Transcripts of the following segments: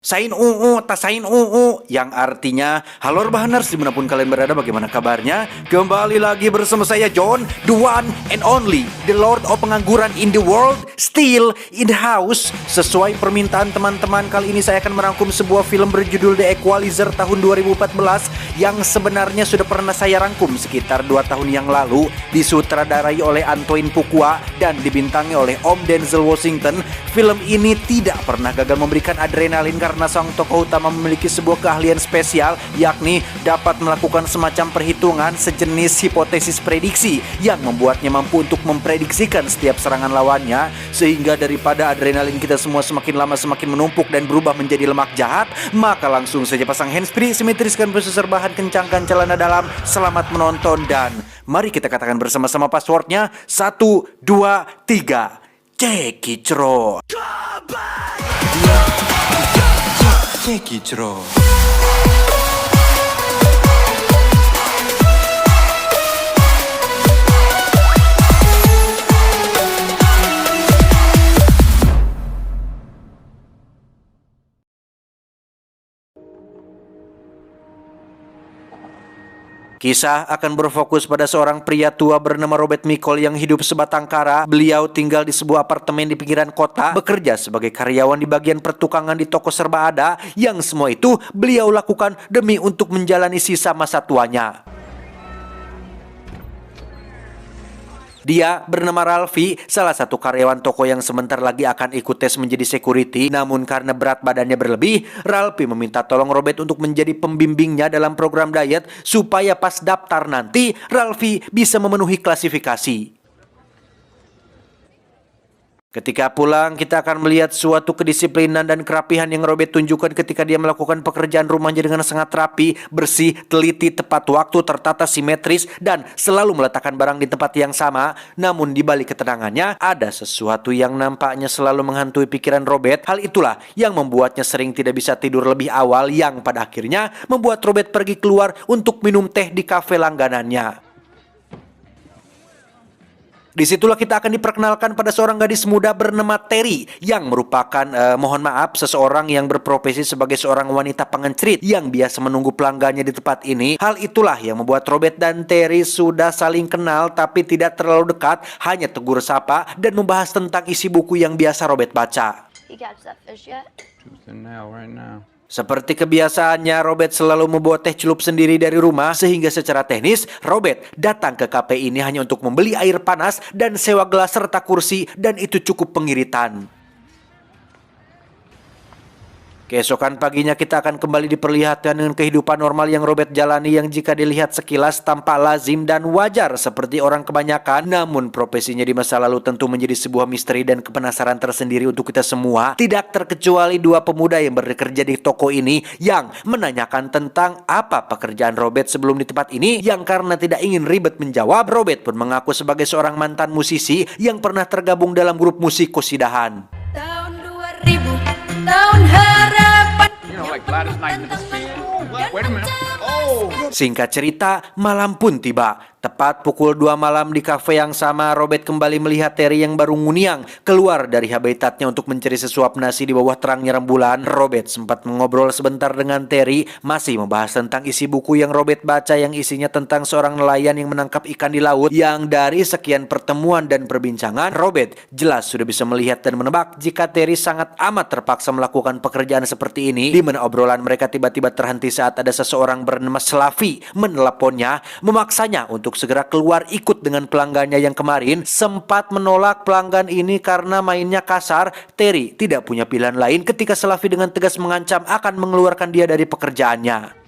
Sain UU, tasain UU, yang artinya halo rebahaners dimanapun kalian berada, bagaimana kabarnya? Kembali lagi bersama saya John, the one and only, the lord of pengangguran in the world, still in the house. Sesuai permintaan teman-teman, kali ini saya akan merangkum sebuah film berjudul The Equalizer tahun 2014 yang sebenarnya sudah pernah saya rangkum sekitar 2 tahun yang lalu, disutradarai oleh Antoine Fuqua dan dibintangi oleh Om Denzel Washington. Film ini tidak pernah gagal memberikan adrenalin karena sang tokoh utama memiliki sebuah keahlian spesial, yakni dapat melakukan semacam perhitungan sejenis hipotesis prediksi yang membuatnya mampu untuk memprediksikan setiap serangan lawannya, sehingga daripada adrenalin kita semua semakin lama semakin menumpuk dan berubah menjadi lemak jahat, maka langsung saja pasang handsfree, simetriskan prosesor bahan, kencangkan celana dalam, selamat menonton, dan mari kita katakan bersama-sama passwordnya 1, 2, 3 Cekicro. Cekicro. Kisah akan berfokus pada seorang pria tua bernama Robert Michael yang hidup sebatang kara. Beliau tinggal di sebuah apartemen di pinggiran kota, bekerja sebagai karyawan di bagian pertukangan di toko serba ada, yang semua itu beliau lakukan demi untuk menjalani sisa masa tuanya. Dia bernama Ralphie, salah satu karyawan toko yang sebentar lagi akan ikut tes menjadi security. Namun karena berat badannya berlebih, Ralphie meminta tolong Robert untuk menjadi pembimbingnya dalam program diet supaya pas daftar nanti Ralphie bisa memenuhi klasifikasi. Ketika pulang, kita akan melihat suatu kedisiplinan dan kerapihan yang Robert tunjukkan ketika dia melakukan pekerjaan rumahnya dengan sangat rapi, bersih, teliti, tepat waktu, tertata, simetris, dan selalu meletakkan barang di tempat yang sama. Namun di balik ketenangannya, ada sesuatu yang nampaknya selalu menghantui pikiran Robert. Hal itulah yang membuatnya sering tidak bisa tidur lebih awal, yang pada akhirnya membuat Robert pergi keluar untuk minum teh di kafe langganannya. Disitulah kita akan diperkenalkan pada seorang gadis muda bernama Terry yang merupakan, seseorang yang berprofesi sebagai seorang wanita pengencrit yang biasa menunggu pelanggannya di tempat ini. Hal itulah yang membuat Robert dan Terry sudah saling kenal tapi tidak terlalu dekat, hanya tegur sapa dan membahas tentang isi buku yang biasa Robert baca. Seperti kebiasaannya, Robert selalu membawa teh celup sendiri dari rumah, sehingga secara teknis Robert datang ke kafe ini hanya untuk membeli air panas dan sewa gelas serta kursi, dan itu cukup pengiritan. Keesokan paginya kita akan kembali diperlihatkan dengan kehidupan normal yang Robert jalani, yang jika dilihat sekilas tampak lazim dan wajar seperti orang kebanyakan. Namun profesinya di masa lalu tentu menjadi sebuah misteri dan kepenasaran tersendiri untuk kita semua. Tidak terkecuali dua pemuda yang bekerja di toko ini yang menanyakan tentang apa pekerjaan Robert sebelum di tempat ini, yang karena tidak ingin ribet menjawab, Robert pun mengaku sebagai seorang mantan musisi yang pernah tergabung dalam grup musik Kosidahan. Tahun 2000, tahun harapan. Singkat cerita, malam pun tiba. Tepat pukul 2 malam di kafe yang sama, Robert kembali melihat Terry yang baru nguniang keluar dari habitatnya untuk mencari sesuap nasi di bawah terangnya rembulan. Robert sempat mengobrol sebentar dengan Terry, masih membahas tentang isi buku yang Robert baca, yang isinya tentang seorang nelayan yang menangkap ikan di laut. Yang dari sekian pertemuan dan perbincangan, Robert jelas sudah bisa melihat dan menebak jika Terry sangat amat terpaksa melakukan pekerjaan seperti ini. Di mana obrolan mereka tiba-tiba terhenti saat ada seseorang bernama Slavi meneleponnya, memaksanya untuk segera keluar ikut dengan pelanggannya yang kemarin sempat menolak pelanggan ini karena mainnya kasar. Terry tidak punya pilihan lain ketika Slavi dengan tegas mengancam akan mengeluarkan dia dari pekerjaannya.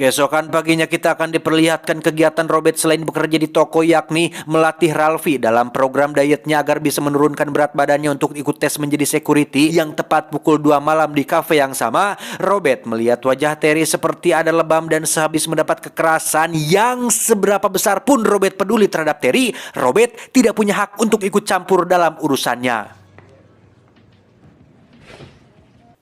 Keesokan paginya kita akan diperlihatkan kegiatan Robert selain bekerja di toko, yakni melatih Ralphie dalam program dietnya agar bisa menurunkan berat badannya untuk ikut tes menjadi security. Yang tepat pukul 2 malam di kafe yang sama, Robert melihat wajah Terry seperti ada lebam, dan sehabis mendapat kekerasan yang seberapa besar pun Robert peduli terhadap Terry, Robert tidak punya hak untuk ikut campur dalam urusannya.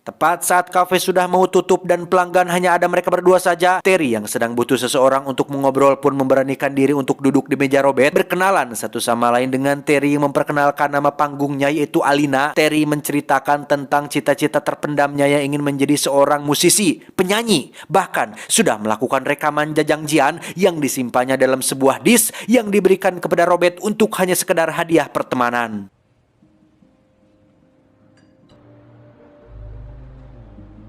Tepat saat kafe sudah mau tutup dan pelanggan hanya ada mereka berdua saja, Terry yang sedang butuh seseorang untuk mengobrol pun memberanikan diri untuk duduk di meja Robert. Berkenalan satu sama lain dengan Terry yang memperkenalkan nama panggungnya yaitu Alina. Terry menceritakan tentang cita-cita terpendamnya yang ingin menjadi seorang musisi, penyanyi. Bahkan sudah melakukan rekaman jajangjian yang disimpannya dalam sebuah disk yang diberikan kepada Robert untuk hanya sekedar hadiah pertemanan.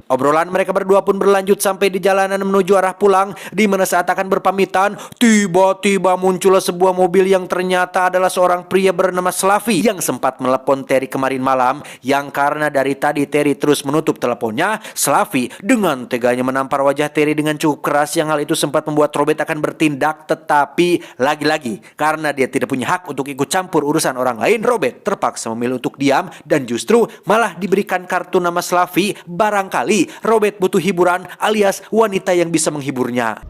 Obrolan mereka berdua pun berlanjut sampai di jalanan menuju arah pulang, di mana saat akan berpamitan, tiba-tiba muncullah sebuah mobil yang ternyata adalah seorang pria bernama Slavi yang sempat menelepon Terry kemarin malam, yang karena dari tadi Terry terus menutup teleponnya, Slavi dengan teganya menampar wajah Terry dengan cukup keras yang hal itu sempat membuat Robert akan bertindak, tetapi lagi-lagi karena dia tidak punya hak untuk ikut campur urusan orang lain, Robert terpaksa memilih untuk diam dan justru malah diberikan kartu nama Slavi. Barangkali Robert butuh hiburan alias wanita yang bisa menghiburnya.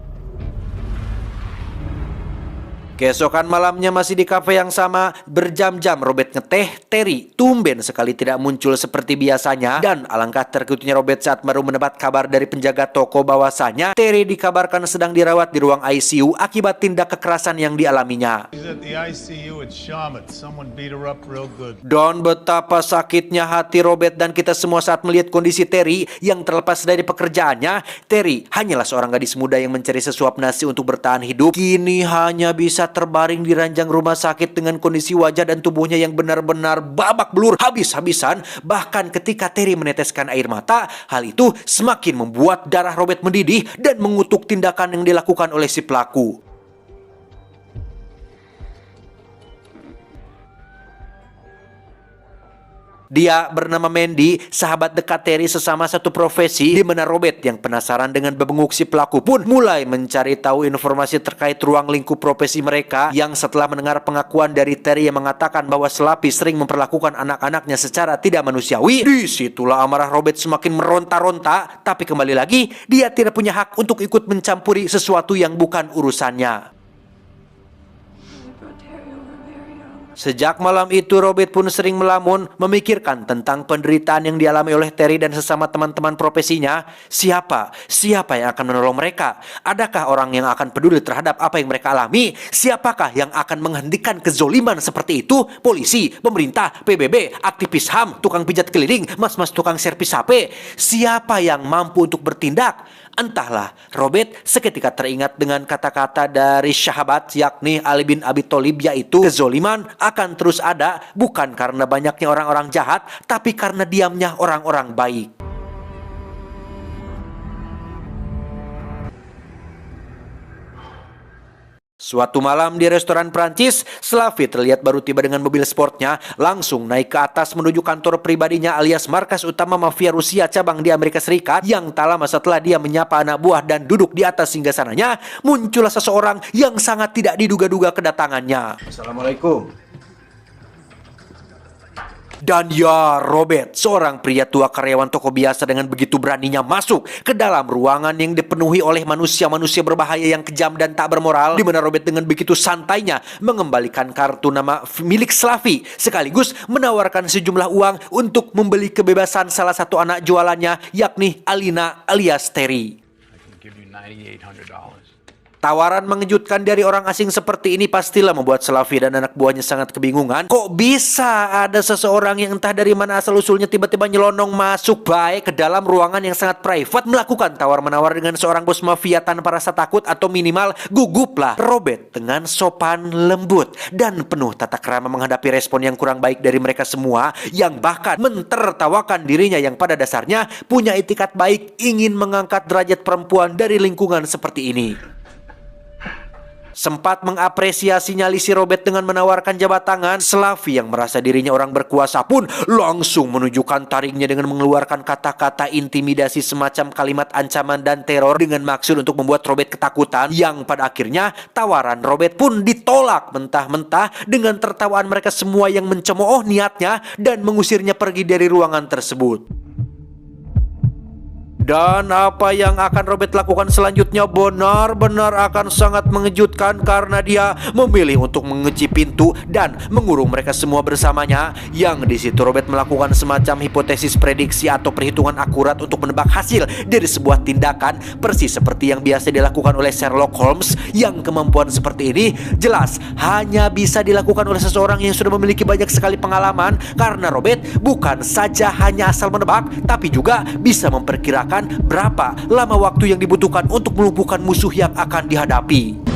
Keesokan malamnya masih di kafe yang sama, berjam-jam Robert ngeteh, Terry tumben sekali tidak muncul seperti biasanya, dan alangkah terkejutnya Robert saat baru mendapat kabar dari penjaga toko bahwasanya Terry dikabarkan sedang dirawat di ruang ICU akibat tindak kekerasan yang dialaminya. Dan betapa sakitnya hati Robert dan kita semua saat melihat kondisi Terry yang terlepas dari pekerjaannya. Terry hanyalah seorang gadis muda yang mencari sesuap nasi untuk bertahan hidup, kini hanya bisa terbaring di ranjang rumah sakit dengan kondisi wajah dan tubuhnya yang benar-benar babak belur habis-habisan. Bahkan ketika Terry meneteskan air mata, hal itu semakin membuat darah Robert mendidih dan mengutuk tindakan yang dilakukan oleh si pelaku. Dia bernama Mandy, sahabat dekat Terry sesama satu profesi, di mana Robert yang penasaran dengan bebenguk si pelaku pun mulai mencari tahu informasi terkait ruang lingkup profesi mereka, yang setelah mendengar pengakuan dari Terry yang mengatakan bahwa Slavi sering memperlakukan anak-anaknya secara tidak manusiawi, disitulah amarah Robert semakin meronta-ronta, tapi kembali lagi dia tidak punya hak untuk ikut mencampuri sesuatu yang bukan urusannya. Sejak malam itu Robert pun sering melamun, memikirkan tentang penderitaan yang dialami oleh Terry dan sesama teman-teman profesinya. Siapa yang akan menolong mereka? Adakah orang yang akan peduli terhadap apa yang mereka alami? Siapakah yang akan menghentikan kezoliman seperti itu? Polisi, pemerintah, PBB, aktivis HAM, tukang pijat keliling, mas-mas tukang servis HP. Siapa yang mampu untuk bertindak? Entahlah, Robert seketika teringat dengan kata-kata dari sahabat yakni Ali bin Abi Thalib, yaitu kezoliman akan terus ada bukan karena banyaknya orang-orang jahat, tapi karena diamnya orang-orang baik. Suatu malam di restoran Prancis, Slavi terlihat baru tiba dengan mobil sportnya, langsung naik ke atas menuju kantor pribadinya alias markas utama mafia Rusia cabang di Amerika Serikat, yang tak lama setelah dia menyapa anak buah dan duduk di atas singgasananya, muncullah seseorang yang sangat tidak diduga-duga kedatangannya. Assalamualaikum. Dan ya, Robert, seorang pria tua karyawan toko biasa dengan begitu beraninya masuk ke dalam ruangan yang dipenuhi oleh manusia-manusia berbahaya yang kejam dan tak bermoral, di mana Robert dengan begitu santainya mengembalikan kartu nama milik Slavi, sekaligus menawarkan sejumlah uang untuk membeli kebebasan salah satu anak jualannya, yakni Alina alias Terry. Tawaran mengejutkan dari orang asing seperti ini pastilah membuat Slavi dan anak buahnya sangat kebingungan. Kok bisa ada seseorang yang entah dari mana asal-usulnya tiba-tiba nyelonong masuk baik ke dalam ruangan yang sangat private, melakukan tawar-menawar dengan seorang bos mafia tanpa rasa takut atau minimal guguplah. Robert dengan sopan lembut dan penuh tata krama menghadapi respon yang kurang baik dari mereka semua, yang bahkan mentertawakan dirinya yang pada dasarnya punya itikat baik ingin mengangkat derajat perempuan dari lingkungan seperti ini. Sempat mengapresiasi nyali si Robert dengan menawarkan jabat tangan, Slavi yang merasa dirinya orang berkuasa pun langsung menunjukkan taringnya dengan mengeluarkan kata-kata intimidasi semacam kalimat ancaman dan teror dengan maksud untuk membuat Robert ketakutan, yang pada akhirnya tawaran Robert pun ditolak mentah-mentah dengan tertawaan mereka semua yang mencemooh niatnya dan mengusirnya pergi dari ruangan tersebut. Dan apa yang akan Robert lakukan selanjutnya benar-benar akan sangat mengejutkan karena dia memilih untuk mengunci pintu dan mengurung mereka semua bersamanya. Yang di situ Robert melakukan semacam hipotesis prediksi atau perhitungan akurat untuk menebak hasil dari sebuah tindakan, persis seperti yang biasa dilakukan oleh Sherlock Holmes. Yang kemampuan seperti ini jelas hanya bisa dilakukan oleh seseorang yang sudah memiliki banyak sekali pengalaman, karena Robert bukan saja hanya asal menebak, tapi juga bisa memperkirakan berapa lama waktu yang dibutuhkan untuk melumpuhkan musuh yang akan dihadapi.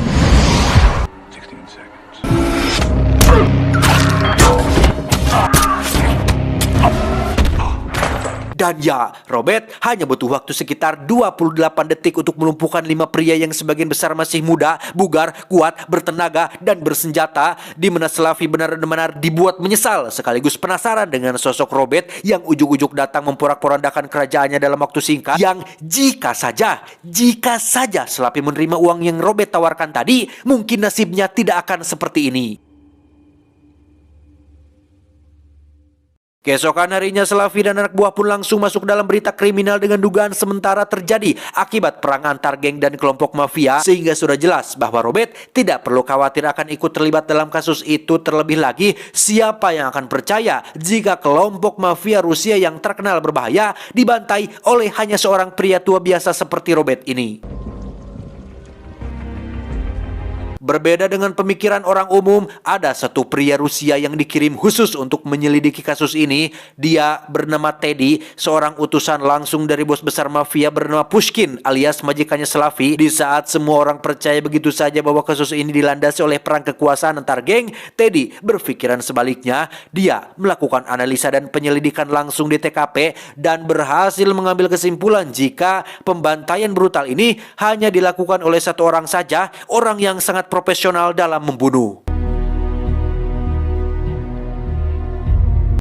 Dan ya, Robert hanya butuh waktu sekitar 28 detik untuk melumpuhkan 5 pria yang sebagian besar masih muda, bugar, kuat, bertenaga, dan bersenjata, di mana Slavi benar-benar dibuat menyesal sekaligus penasaran dengan sosok Robert yang ujuk-ujuk datang memporak-porandakan kerajaannya dalam waktu singkat, yang jika saja Slavi menerima uang yang Robert tawarkan tadi, mungkin nasibnya tidak akan seperti ini. Keesokan harinya Slavi dan anak buah pun langsung masuk dalam berita kriminal dengan dugaan sementara terjadi akibat perang antar geng dan kelompok mafia, sehingga sudah jelas bahwa Robert tidak perlu khawatir akan ikut terlibat dalam kasus itu. Terlebih lagi, siapa yang akan percaya jika kelompok mafia Rusia yang terkenal berbahaya dibantai oleh hanya seorang pria tua biasa seperti Robert ini. Berbeda dengan pemikiran orang umum, ada satu pria Rusia yang dikirim khusus untuk menyelidiki kasus ini. Dia bernama Teddy, seorang utusan langsung dari bos besar mafia bernama Pushkin alias majikannya Slavi. Di saat semua orang percaya begitu saja bahwa kasus ini dilandasi oleh perang kekuasaan antar geng, Teddy berpikiran sebaliknya. Dia melakukan analisa dan penyelidikan langsung di TKP dan berhasil mengambil kesimpulan jika pembantaian brutal ini hanya dilakukan oleh satu orang saja, orang yang sangat profesional dalam membunuh.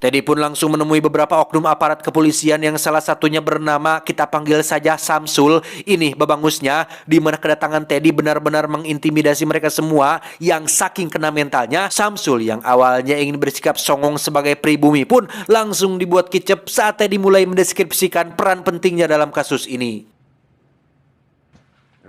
Teddy pun langsung menemui beberapa oknum aparat kepolisian yang salah satunya bernama, kita panggil saja Samsul. Ini babangusnya, di mana kedatangan Teddy benar-benar mengintimidasi mereka semua. Yang saking kena mentalnya, Samsul yang awalnya ingin bersikap songong sebagai pribumi pun langsung dibuat kicep saat Teddy mulai mendeskripsikan peran pentingnya dalam kasus ini.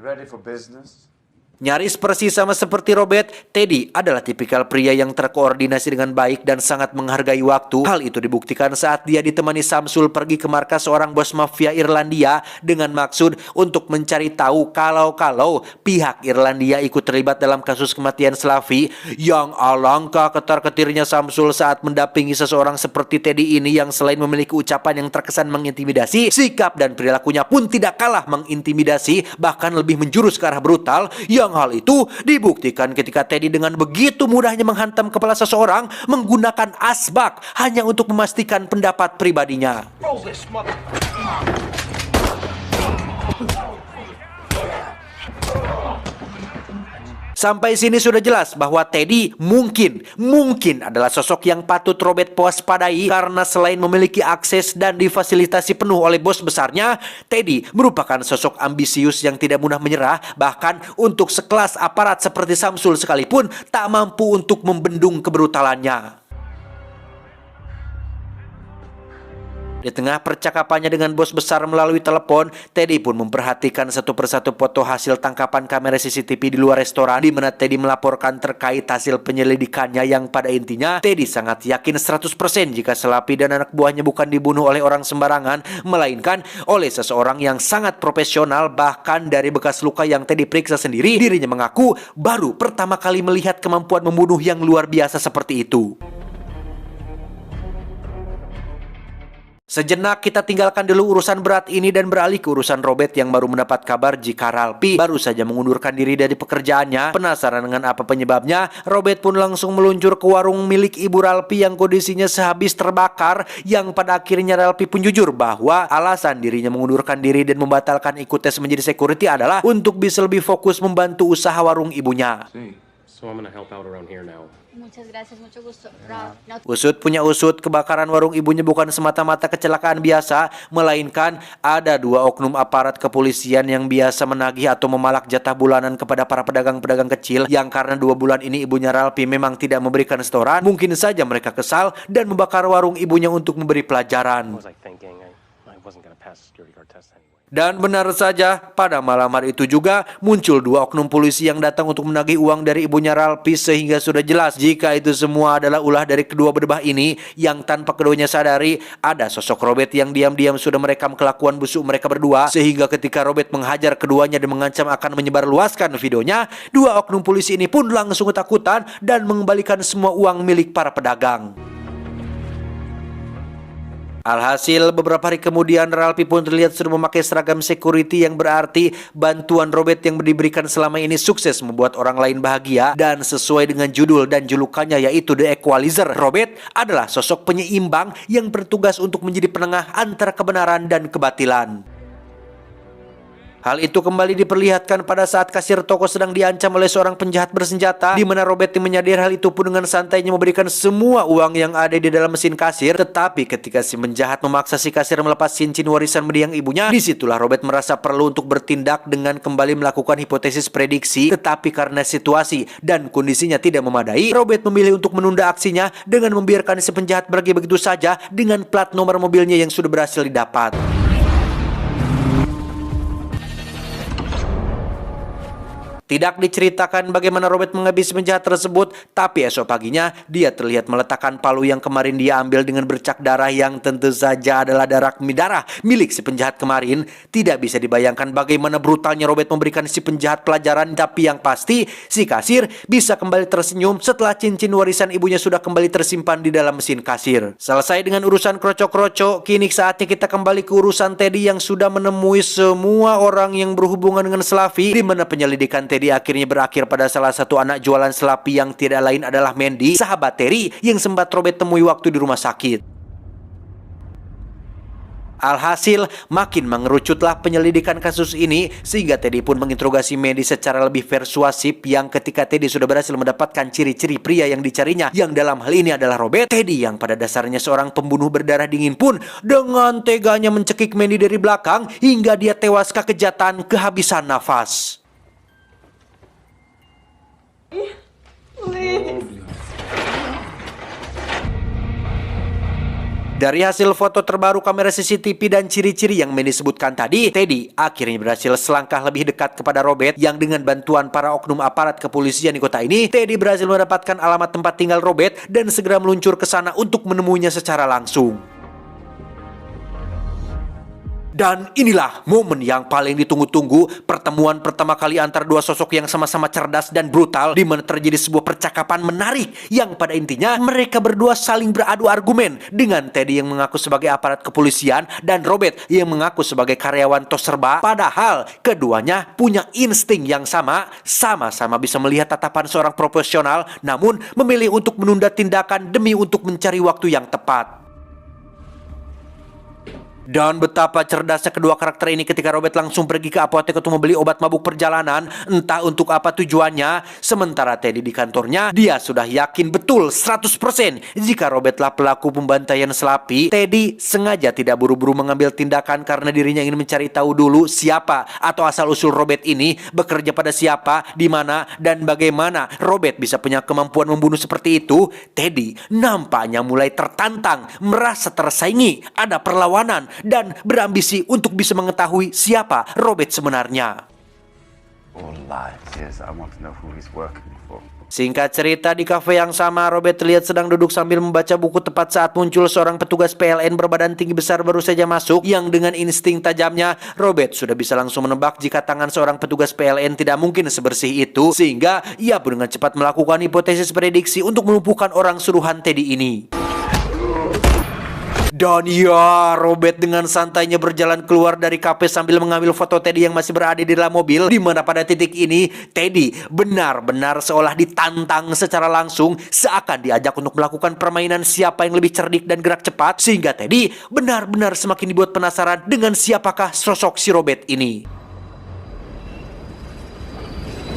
Ready for business? Nyaris persis sama seperti Robert, Teddy adalah tipikal pria yang terkoordinasi dengan baik dan sangat menghargai waktu. Hal itu dibuktikan saat dia ditemani Samsul pergi ke markas seorang bos mafia Irlandia dengan maksud untuk mencari tahu kalau pihak Irlandia ikut terlibat dalam kasus kematian Slavi. Yang alangkah ketar-ketirnya Samsul saat mendampingi seseorang seperti Teddy ini yang selain memiliki ucapan yang terkesan mengintimidasi, sikap dan perilakunya pun tidak kalah mengintimidasi, bahkan lebih menjurus ke arah brutal. Yang hal itu dibuktikan ketika Teddy dengan begitu mudahnya menghantam kepala seseorang menggunakan asbak hanya untuk memastikan pendapat pribadinya. Sampai sini sudah jelas bahwa Teddy mungkin adalah sosok yang patut Robert waspadai, karena selain memiliki akses dan difasilitasi penuh oleh bos besarnya, Teddy merupakan sosok ambisius yang tidak mudah menyerah, bahkan untuk sekelas aparat seperti Samsul sekalipun tak mampu untuk membendung kebrutalannya. Di tengah percakapannya dengan bos besar melalui telepon, Teddy pun memperhatikan satu persatu foto hasil tangkapan kamera CCTV di luar restoran, di mana Teddy melaporkan terkait hasil penyelidikannya yang pada intinya Teddy sangat yakin 100% jika Slavi dan anak buahnya bukan dibunuh oleh orang sembarangan, melainkan oleh seseorang yang sangat profesional. Bahkan dari bekas luka yang Teddy periksa sendiri, dirinya mengaku baru pertama kali melihat kemampuan membunuh yang luar biasa seperti itu. Sejenak kita tinggalkan dulu urusan berat ini dan beralih ke urusan Robert yang baru mendapat kabar jika Ralphie baru saja mengundurkan diri dari pekerjaannya. Penasaran dengan apa penyebabnya, Robert pun langsung meluncur ke warung milik ibu Ralphie yang kondisinya sehabis terbakar, yang pada akhirnya Ralphie pun jujur bahwa alasan dirinya mengundurkan diri dan membatalkan ikut tes menjadi security adalah untuk bisa lebih fokus membantu usaha warung ibunya. So I'm gonna help out around here now. Muchas gracias, mucho gusto. Ralph, no. Usut punya usut, kebakaran warung ibunya bukan semata-mata kecelakaan biasa, melainkan ada dua oknum aparat kepolisian yang biasa menagih atau memalak jatah bulanan kepada para pedagang-pedagang kecil, yang karena 2 bulan ini ibunya Ralphie memang tidak memberikan setoran. Mungkin saja mereka kesal dan membakar warung ibunya untuk memberi pelajaran. What was I thinking? I wasn't gonna pass the security guard test anyway. Dan benar saja, pada malam hari itu juga muncul dua oknum polisi yang datang untuk menagih uang dari ibunya Ralphie, sehingga sudah jelas jika itu semua adalah ulah dari kedua berdebah ini yang tanpa keduanya sadari ada sosok Robert yang diam-diam sudah merekam kelakuan busuk mereka berdua, sehingga ketika Robert menghajar keduanya dan mengancam akan menyebarluaskan videonya, dua oknum polisi ini pun langsung ketakutan dan mengembalikan semua uang milik para pedagang. Alhasil beberapa hari kemudian Ralphie pun terlihat sudah memakai seragam security yang berarti bantuan Robert yang diberikan selama ini sukses membuat orang lain bahagia, dan sesuai dengan judul dan julukannya yaitu The Equalizer, Robert adalah sosok penyeimbang yang bertugas untuk menjadi penengah antara kebenaran dan kebatilan. Hal itu kembali diperlihatkan pada saat kasir toko sedang diancam oleh seorang penjahat bersenjata, di mana Robert yang menyadari hal itu pun dengan santainya memberikan semua uang yang ada di dalam mesin kasir. Tetapi ketika si penjahat memaksa si kasir melepas cincin warisan mendiang ibunya, disitulah Robert merasa perlu untuk bertindak dengan kembali melakukan hipotesis prediksi. Tetapi karena situasi dan kondisinya tidak memadai, Robert memilih untuk menunda aksinya dengan membiarkan si penjahat pergi begitu saja dengan plat nomor mobilnya yang sudah berhasil didapat. Tidak diceritakan bagaimana Robert menghabisi penjahat tersebut, tapi esok paginya dia terlihat meletakkan palu yang kemarin dia ambil dengan bercak darah yang tentu saja adalah darah milik si penjahat kemarin. Tidak bisa dibayangkan bagaimana brutalnya Robert memberikan si penjahat pelajaran, tapi yang pasti si kasir bisa kembali tersenyum setelah cincin warisan ibunya sudah kembali tersimpan di dalam mesin kasir. Selesai dengan urusan kroco-kroco, kini saatnya kita kembali ke urusan Teddy yang sudah menemui semua orang yang berhubungan dengan Slavi, di mana penyelidikan Teddy akhirnya berakhir pada salah satu anak jualan Slavi yang tidak lain adalah Mandy, sahabat Terry yang sempat Robert temui waktu di rumah sakit. Alhasil, makin mengerucutlah penyelidikan kasus ini, sehingga Teddy pun menginterogasi Mandy secara lebih persuasif, yang ketika Teddy sudah berhasil mendapatkan ciri-ciri pria yang dicarinya, yang dalam hal ini adalah Robert, Teddy yang pada dasarnya seorang pembunuh berdarah dingin pun dengan teganya mencekik Mandy dari belakang hingga dia tewas kekejatan kehabisan nafas. Dari hasil foto terbaru kamera CCTV dan ciri-ciri yang Mandy sebutkan tadi, Teddy akhirnya berhasil selangkah lebih dekat kepada Robert, yang dengan bantuan para oknum aparat kepolisian di kota ini, Teddy berhasil mendapatkan alamat tempat tinggal Robert dan segera meluncur ke sana untuk menemuinya secara langsung. Dan inilah momen yang paling ditunggu-tunggu, pertemuan pertama kali antara dua sosok yang sama-sama cerdas dan brutal, di mana terjadi sebuah percakapan menarik yang pada intinya mereka berdua saling beradu argumen, dengan Teddy yang mengaku sebagai aparat kepolisian dan Robert yang mengaku sebagai karyawan tos serba. Padahal keduanya punya insting yang sama, sama-sama bisa melihat tatapan seorang profesional, namun memilih untuk menunda tindakan demi untuk mencari waktu yang tepat. Dan betapa cerdasnya kedua karakter ini ketika Robert langsung pergi ke apotek untuk membeli obat mabuk perjalanan, entah untuk apa tujuannya. Sementara Teddy di kantornya, dia sudah yakin betul 100% jika Robertlah pelaku pembantaian Slavi. Teddy sengaja tidak buru-buru mengambil tindakan karena dirinya ingin mencari tahu dulu siapa atau asal-usul Robert ini, bekerja pada siapa, di mana, dan bagaimana Robert bisa punya kemampuan membunuh seperti itu. Teddy nampaknya mulai tertantang, merasa tersaingi, ada perlawanan, dan berambisi untuk bisa mengetahui siapa Robert sebenarnya. All lies, yes, I want to know who he's working for. Singkat cerita, di kafe yang sama, Robert terlihat sedang duduk sambil membaca buku tepat saat muncul seorang petugas PLN berbadan tinggi besar baru saja masuk, yang dengan insting tajamnya, Robert sudah bisa langsung menebak jika tangan seorang petugas PLN tidak mungkin sebersih itu, sehingga ia pun dengan cepat melakukan hipotesis prediksi untuk melumpuhkan orang suruhan Teddy ini. Dan ya, Robert dengan santainya berjalan keluar dari kafe sambil mengambil foto Teddy yang masih berada di dalam mobil, di mana pada titik ini Teddy benar-benar seolah ditantang secara langsung, seakan diajak untuk melakukan permainan siapa yang lebih cerdik dan gerak cepat, sehingga Teddy benar-benar semakin dibuat penasaran dengan siapakah sosok si Robert ini.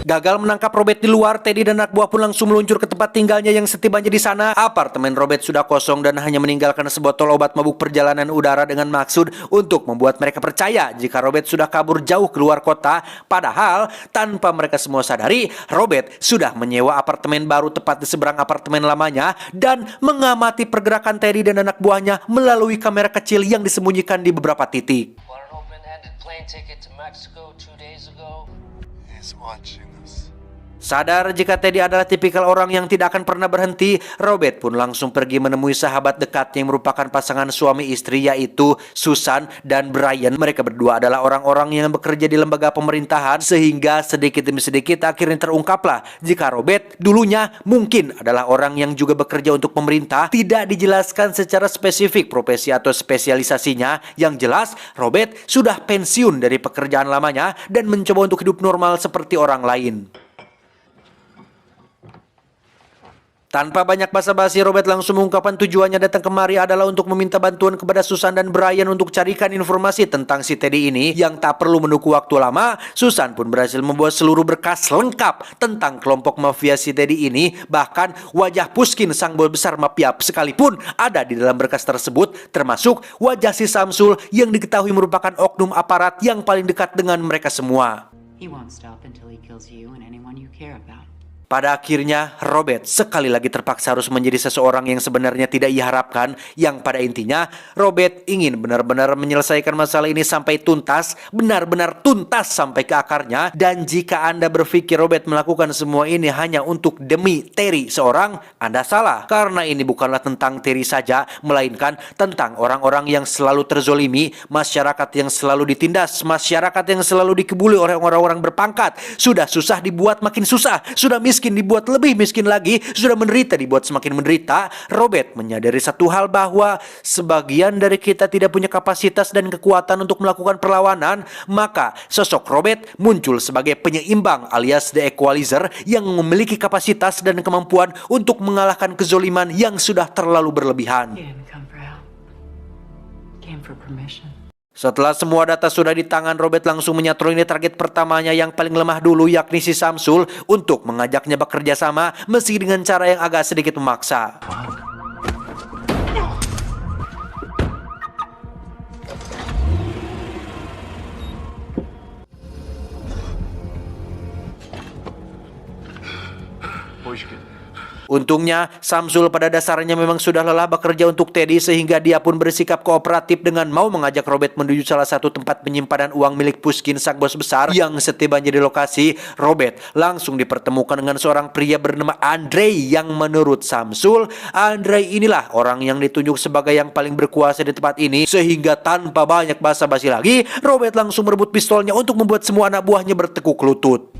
Gagal menangkap Robert di luar, Teddy dan anak buah pun langsung meluncur ke tempat tinggalnya yang setibanya di sana, apartemen Robert sudah kosong dan hanya meninggalkan sebotol obat mabuk perjalanan udara dengan maksud untuk membuat mereka percaya jika Robert sudah kabur jauh keluar kota. Padahal tanpa mereka semua sadari, Robert sudah menyewa apartemen baru tepat di seberang apartemen lamanya dan mengamati pergerakan Teddy dan anak buahnya melalui kamera kecil yang disembunyikan di beberapa titik. What an open-ended plan plane ticket to Mexico 2 days ago. He's watching us. Sadar jika Teddy adalah tipikal orang yang tidak akan pernah berhenti, Robert pun langsung pergi menemui sahabat dekatnya yang merupakan pasangan suami istri, yaitu Susan dan Brian. Mereka berdua adalah orang-orang yang bekerja di lembaga pemerintahan, sehingga sedikit demi sedikit akhirnya terungkaplah jika Robert dulunya mungkin adalah orang yang juga bekerja untuk pemerintah. Tidak dijelaskan secara spesifik profesi atau spesialisasinya. Yang jelas, Robert sudah pensiun dari pekerjaan lamanya dan mencoba untuk hidup normal seperti orang lain. Tanpa banyak basa-basi, Robert langsung mengungkapkan tujuannya datang kemari adalah untuk meminta bantuan kepada Susan dan Brian untuk carikan informasi tentang si Teddy ini yang tak perlu menunggu waktu lama. Susan pun berhasil membuat seluruh berkas lengkap tentang kelompok mafia si Teddy ini. Bahkan wajah Pushkin, sang bos besar mafia sekalipun ada di dalam berkas tersebut, termasuk wajah si Samsul yang diketahui merupakan oknum aparat yang paling dekat dengan mereka semua. He won't stop until he kills you and anyone you care about. Pada akhirnya, Robert sekali lagi terpaksa harus menjadi seseorang yang sebenarnya tidak ia harapkan, yang pada intinya Robert ingin benar-benar menyelesaikan masalah ini sampai tuntas, benar-benar tuntas sampai ke akarnya. Dan jika Anda berpikir Robert melakukan semua ini hanya untuk demi Terry seorang, Anda salah. Karena ini bukanlah tentang Terry saja, melainkan tentang orang-orang yang selalu terzolimi, masyarakat yang selalu ditindas, masyarakat yang selalu dikebuli oleh orang-orang berpangkat. Sudah susah dibuat makin susah, sudah miskin dibuat lebih miskin lagi, sudah menderita dibuat semakin menderita. Robert menyadari satu hal, bahwa sebagian dari kita tidak punya kapasitas dan kekuatan untuk melakukan perlawanan. Maka sosok Robert muncul sebagai penyeimbang alias the equalizer yang memiliki kapasitas dan kemampuan untuk mengalahkan kezoliman yang sudah terlalu berlebihan. He didn't come for help. He came for permission. Setelah semua data sudah di tangan, Robert langsung menyatroni target pertamanya yang paling lemah dulu, yakni si Samsul, untuk mengajaknya bekerja sama meski dengan cara yang agak sedikit memaksa. Untungnya, Samsul pada dasarnya memang sudah lelah bekerja untuk Teddy, sehingga dia pun bersikap kooperatif dengan mau mengajak Robert menuju salah satu tempat penyimpanan uang milik Pushkin, sang bos besar. Yang setibanya di lokasi, Robert langsung dipertemukan dengan seorang pria bernama Andrei, yang menurut Samsul, Andrei inilah orang yang ditunjuk sebagai yang paling berkuasa di tempat ini. Sehingga tanpa banyak basa-basi lagi, Robert langsung merebut pistolnya untuk membuat semua anak buahnya bertekuk lutut.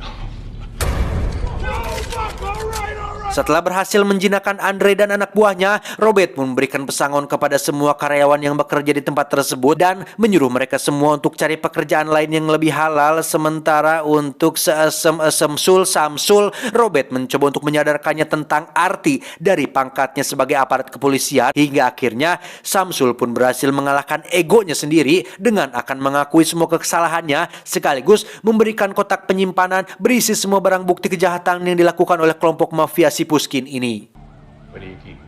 Setelah berhasil menjinakkan Andre dan anak buahnya, Robert memberikan pesangon kepada semua karyawan yang bekerja di tempat tersebut dan menyuruh mereka semua untuk cari pekerjaan lain yang lebih halal. Sementara untuk Samsul, Robert mencoba untuk menyadarkannya tentang arti dari pangkatnya sebagai aparat kepolisian, hingga akhirnya Samsul pun berhasil mengalahkan egonya sendiri dengan akan mengakui semua kesalahannya, sekaligus memberikan kotak penyimpanan berisi semua barang bukti kejahatan yang dilakukan oleh kelompok mafia si Pushkin ini. What do you keep?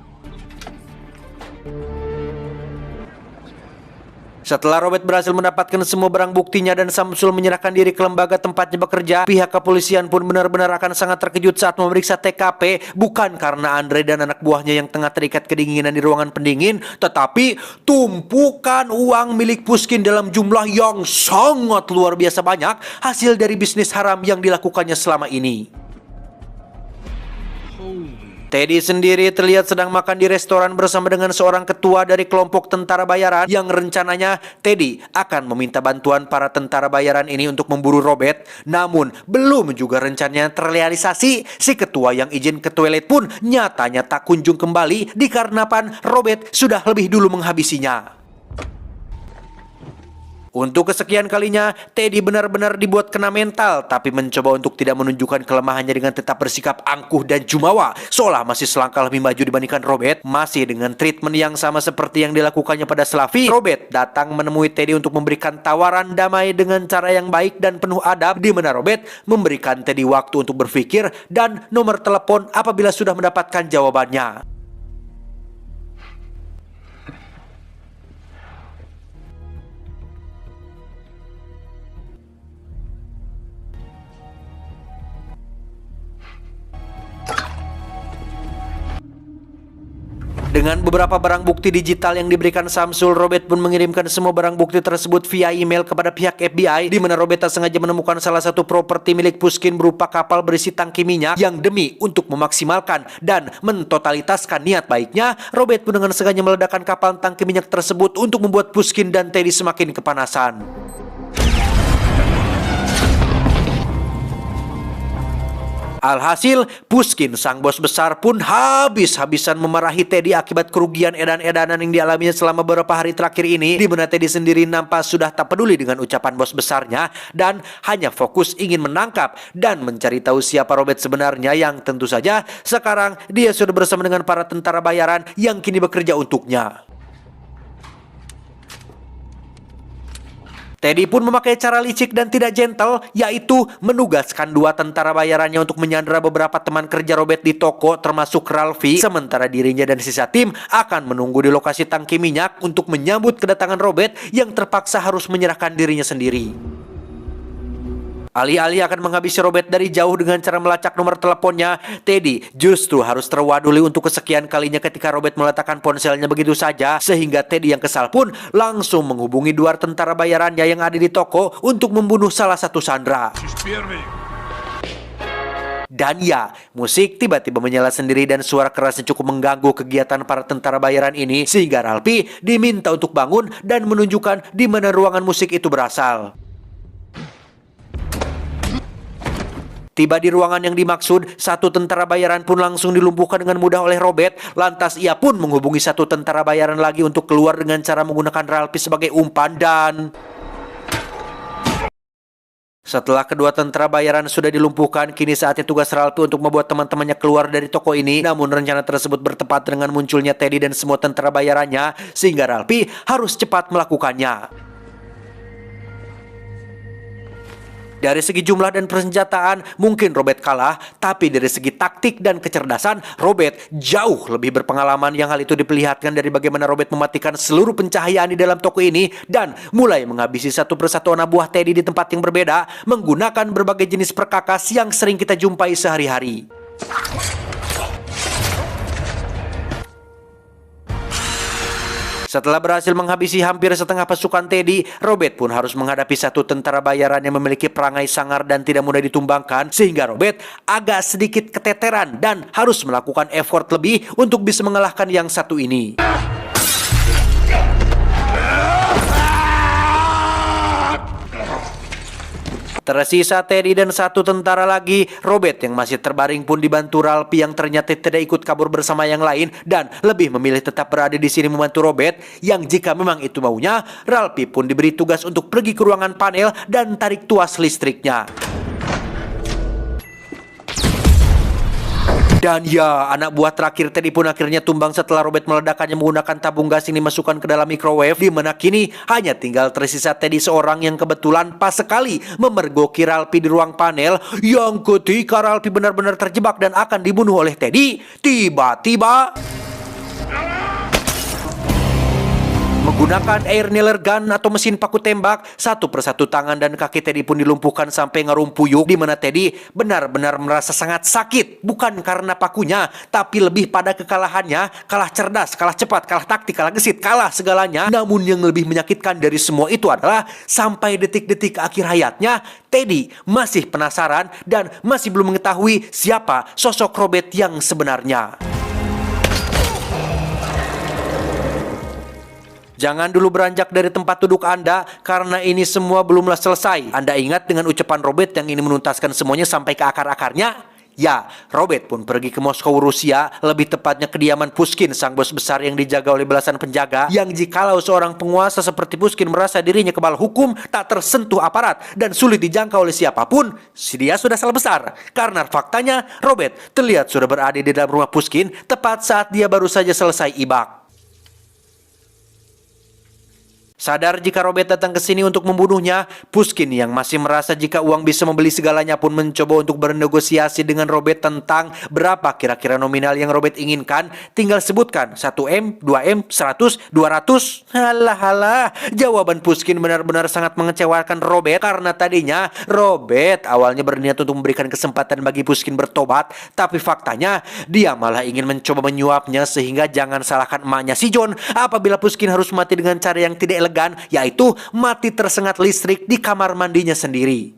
Setelah Robert berhasil mendapatkan semua barang buktinya dan Samsul menyerahkan diri ke lembaga tempatnya bekerja, pihak kepolisian pun benar-benar akan sangat terkejut saat memeriksa TKP, bukan karena Andre dan anak buahnya yang tengah terikat kedinginan di ruangan pendingin, tetapi tumpukan uang milik Pushkin dalam jumlah yang sangat luar biasa banyak, hasil dari bisnis haram yang dilakukannya selama ini. Teddy sendiri terlihat sedang makan di restoran bersama dengan seorang ketua dari kelompok tentara bayaran, yang rencananya Teddy akan meminta bantuan para tentara bayaran ini untuk memburu Robert. Namun belum juga rencananya terrealisasi, si ketua yang izin ke toilet pun nyatanya tak kunjung kembali dikarenakan Robert sudah lebih dulu menghabisinya. Untuk kesekian kalinya, Teddy benar-benar dibuat kena mental, tapi mencoba untuk tidak menunjukkan kelemahannya dengan tetap bersikap angkuh dan jumawa, seolah masih selangkah lebih maju dibandingkan Robert. Masih dengan treatment yang sama seperti yang dilakukannya pada Slavi, Robert datang menemui Teddy untuk memberikan tawaran damai dengan cara yang baik dan penuh adab, di mana Robert memberikan Teddy waktu untuk berpikir dan nomor telepon apabila sudah mendapatkan jawabannya. Dengan beberapa barang bukti digital yang diberikan Samsul, Robert pun mengirimkan semua barang bukti tersebut via email kepada pihak FBI, di mana Robert tak sengaja menemukan salah satu properti milik Pushkin berupa kapal berisi tangki minyak yang demi untuk memaksimalkan dan mentotalitaskan niat baiknya, Robert pun dengan sengaja meledakkan kapal tangki minyak tersebut untuk membuat Pushkin dan Teddy semakin kepanasan. Alhasil, Pushkin, sang bos besar pun habis-habisan memarahi Teddy akibat kerugian edan-edanan yang dialaminya selama beberapa hari terakhir ini, di mana Teddy sendiri nampak sudah tak peduli dengan ucapan bos besarnya dan hanya fokus ingin menangkap dan mencari tahu siapa Robert sebenarnya, yang tentu saja sekarang dia sudah bersama dengan para tentara bayaran yang kini bekerja untuknya. Teddy pun memakai cara licik dan tidak gentle, yaitu menugaskan dua tentara bayarannya untuk menyandera beberapa teman kerja Robert di toko, termasuk Ralphie, sementara dirinya dan sisa tim akan menunggu di lokasi tangki minyak untuk menyambut kedatangan Robert yang terpaksa harus menyerahkan dirinya sendiri. Alih-alih akan menghabisi Robert dari jauh dengan cara melacak nomor teleponnya, Teddy justru harus terwaduli untuk kesekian kalinya ketika Robert meletakkan ponselnya begitu saja, sehingga Teddy yang kesal pun langsung menghubungi dua tentara bayarannya yang ada di toko untuk membunuh salah satu sandera. Dan ya, musik tiba-tiba menyala sendiri dan suara kerasnya cukup mengganggu kegiatan para tentara bayaran ini, sehingga Ralphie diminta untuk bangun dan menunjukkan di mana ruangan musik itu berasal. Tiba di ruangan yang dimaksud, satu tentara bayaran pun langsung dilumpuhkan dengan mudah oleh Robert. Lantas ia pun menghubungi satu tentara bayaran lagi untuk keluar dengan cara menggunakan Ralphie sebagai umpan, dan setelah kedua tentara bayaran sudah dilumpuhkan, kini saatnya tugas Ralphie untuk membuat teman-temannya keluar dari toko ini. Namun rencana tersebut bertepatan dengan munculnya Teddy dan semua tentara bayarannya, sehingga Ralphie harus cepat melakukannya. Dari segi jumlah dan persenjataan, mungkin Robert kalah, tapi dari segi taktik dan kecerdasan, Robert jauh lebih berpengalaman, yang hal itu diperlihatkan dari bagaimana Robert mematikan seluruh pencahayaan di dalam toko ini dan mulai menghabisi satu persatu anak buah Teddy di tempat yang berbeda, menggunakan berbagai jenis perkakas yang sering kita jumpai sehari-hari. Setelah berhasil menghabisi hampir setengah pasukan Teddy, Robert pun harus menghadapi satu tentara bayaran yang memiliki perangai sangar dan tidak mudah ditumbangkan, sehingga Robert agak sedikit keteteran dan harus melakukan effort lebih untuk bisa mengalahkan yang satu ini. Tersisa Teddy dan satu tentara lagi. Robert yang masih terbaring pun dibantu Ralphie yang ternyata tidak ikut kabur bersama yang lain dan lebih memilih tetap berada di sini membantu Robert, yang jika memang itu maunya, Ralphie pun diberi tugas untuk pergi ke ruangan panel dan tarik tuas listriknya. Dan ya, anak buah terakhir Teddy pun akhirnya tumbang setelah Robert meledakkannya menggunakan tabung gas ini masukkan ke dalam microwave, di mana kini hanya tinggal tersisa Teddy seorang yang kebetulan pas sekali memergoki Ralphie di ruang panel. Yang ketika Ralphie benar-benar terjebak dan akan dibunuh oleh Teddy, tiba-tiba menggunakan air nailer gun atau mesin paku tembak, satu persatu tangan dan kaki Teddy pun dilumpuhkan sampai ngarumpuyuk, di mana Teddy benar-benar merasa sangat sakit, bukan karena pakunya, tapi lebih pada kekalahannya. Kalah cerdas, kalah cepat, kalah taktik, kalah gesit, kalah segalanya. Namun yang lebih menyakitkan dari semua itu adalah sampai detik-detik akhir hayatnya, Teddy masih penasaran dan masih belum mengetahui siapa sosok Robert yang sebenarnya. Jangan dulu beranjak dari tempat duduk Anda, karena ini semua belumlah selesai. Anda ingat dengan ucapan Robert yang ini menuntaskan semuanya sampai ke akar-akarnya? Ya, Robert pun pergi ke Moskow, Rusia, lebih tepatnya kediaman Pushkin, sang bos besar yang dijaga oleh belasan penjaga, yang jikalau seorang penguasa seperti Pushkin merasa dirinya kebal hukum, tak tersentuh aparat, dan sulit dijangkau oleh siapapun, dia sudah salah besar. Karena faktanya, Robert terlihat sudah berada di dalam rumah Pushkin, tepat saat dia baru saja selesai ibak. Sadar jika Robert datang ke sini untuk membunuhnya, Pushkin yang masih merasa jika uang bisa membeli segalanya pun mencoba untuk bernegosiasi dengan Robert tentang berapa kira-kira nominal yang Robert inginkan. Tinggal sebutkan 1M, 2M, 100, 200. Halah, jawaban Pushkin benar-benar sangat mengecewakan Robert karena tadinya Robert awalnya berniat untuk memberikan kesempatan bagi Pushkin bertobat, tapi faktanya dia malah ingin mencoba menyuapnya sehingga jangan salahkan emaknya si John apabila Pushkin harus mati dengan cara yang tidak elegan, yaitu mati tersengat listrik di kamar mandinya sendiri.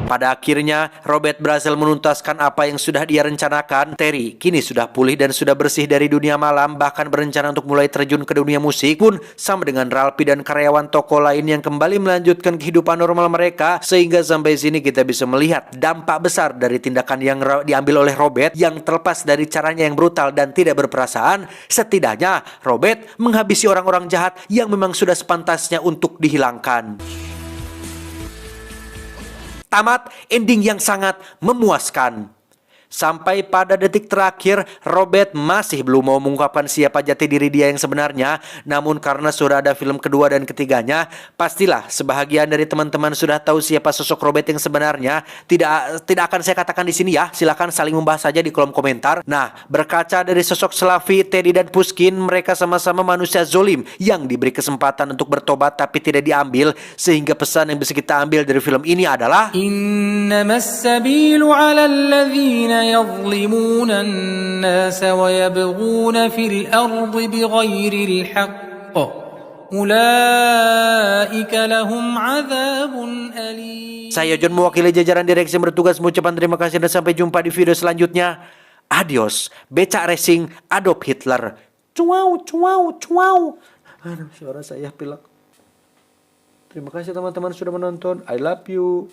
Pada akhirnya, Robert berhasil menuntaskan apa yang sudah dia rencanakan. Terry kini sudah pulih dan sudah bersih dari dunia malam, bahkan berencana untuk mulai terjun ke dunia musik pun sama dengan Ralphie dan karyawan toko lain yang kembali melanjutkan kehidupan normal mereka. Sehingga sampai sini kita bisa melihat dampak besar dari tindakan yang diambil oleh Robert yang terlepas dari caranya yang brutal dan tidak berperasaan. Setidaknya, Robert menghabisi orang-orang jahat yang memang sudah sepantasnya untuk dihilangkan. Tamat ending yang sangat memuaskan. Sampai pada detik terakhir, Robert masih belum mau mengungkapkan siapa jati diri dia yang sebenarnya. Namun karena sudah ada film kedua dan ketiganya, pastilah sebahagian dari teman-teman sudah tahu siapa sosok Robert yang sebenarnya. Tidak akan saya katakan di sini ya. Silakan saling membahas saja di kolom komentar. Nah, berkaca dari sosok Slavi, Teddy dan Pushkin, mereka sama-sama manusia zolim yang diberi kesempatan untuk bertobat tapi tidak diambil. Sehingga pesan yang bisa kita ambil dari film ini adalah إنما السبيل على الذين يظلمون الناس ويبغون في الأرض بغير الحق أولئك لهم عذاب أليم. Saya John mewakili jajaran direksi yang bertugas mengucapkan terima kasih dan sampai jumpa di video selanjutnya. Adios, Becak Racing, Adolf Hitler. Cuau. Aduh, suara saya pilek. Terima kasih teman-teman sudah menonton. I love you.